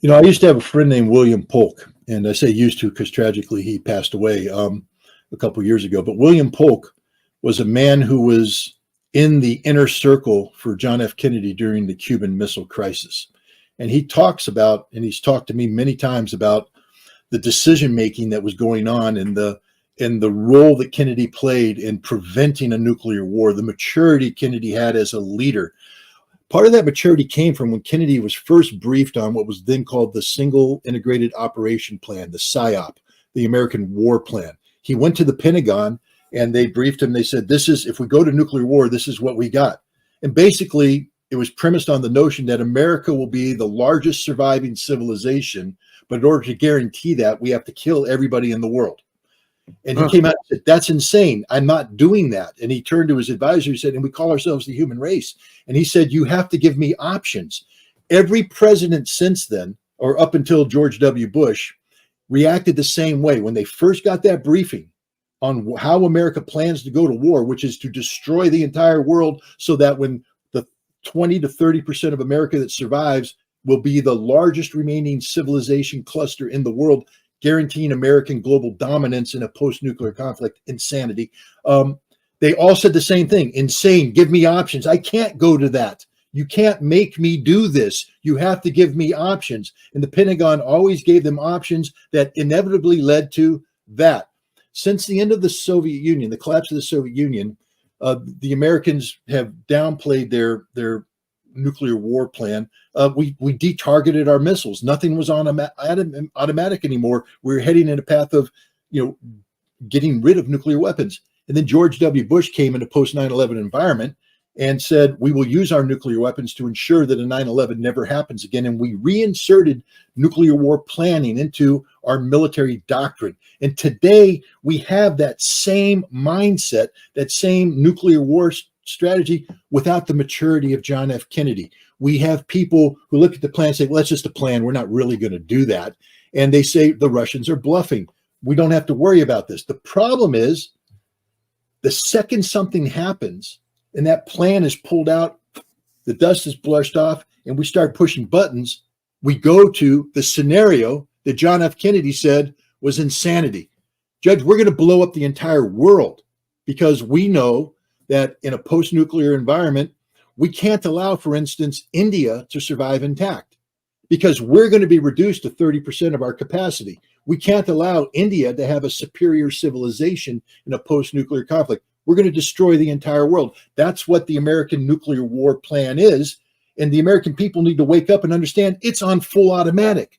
I used to have a friend named William Polk, and I say used to because tragically he passed away a couple years ago. But William Polk was a man who was in the inner circle for John F. Kennedy during the Cuban Missile Crisis. And he talks about, and he's talked to me many times about the decision making that was going on and the role that Kennedy played in preventing a nuclear war, the maturity Kennedy had as a leader. Part of that maturity came from when Kennedy was first briefed on what was then called the Single Integrated Operation Plan, the PSYOP, the American War Plan. He went to the Pentagon and they briefed him. They said, this is, if we go to nuclear war, this is what we got. And basically, it was premised on the notion that America will be the largest surviving civilization, but in order to guarantee that, we have to kill everybody in the world. And he came out and said, that's insane. I'm not doing that. And he turned to his advisor, he said, and we call ourselves the human race. And he said, you have to give me options. Every president since then, or up until George W. Bush, reacted the same way. When they first got that briefing on how America plans to go to war, which is to destroy the entire world so that when the 20 to 30% of America that survives will be the largest remaining civilization cluster in the world, guaranteeing American global dominance in a post-nuclear conflict, insanity. They all said the same thing, insane, give me options. I can't go to that. You can't make me do this. You have to give me options. And the Pentagon always gave them options that inevitably led to that. Since the end of the Soviet Union, the collapse of the Soviet Union, the Americans have downplayed their nuclear war plan. We detargeted our missiles. Nothing was on automatic anymore. We were heading in a path of, getting rid of nuclear weapons. And then George W. Bush came into post 9/11 environment and said, we will use our nuclear weapons to ensure that a 9/11 never happens again. And we reinserted nuclear war planning into our military doctrine. And today we have that same mindset, that same nuclear war strategy without the maturity of John F. Kennedy. We have people who look at the plan and say, well, that's just a plan. We're not really going to do that. And they say the Russians are bluffing. We don't have to worry about this. The problem is the second something happens and that plan is pulled out, the dust is blushed off, and we start pushing buttons, we go to the scenario that John F. Kennedy said was insanity. Judge, we're going to blow up the entire world because we know that in a post-nuclear environment, we can't allow, for instance, India to survive intact because we're going to be reduced to 30% of our capacity. We can't allow India to have a superior civilization in a post-nuclear conflict. We're going to destroy the entire world. That's what the American nuclear war plan is. And the American people need to wake up and understand it's on full automatic.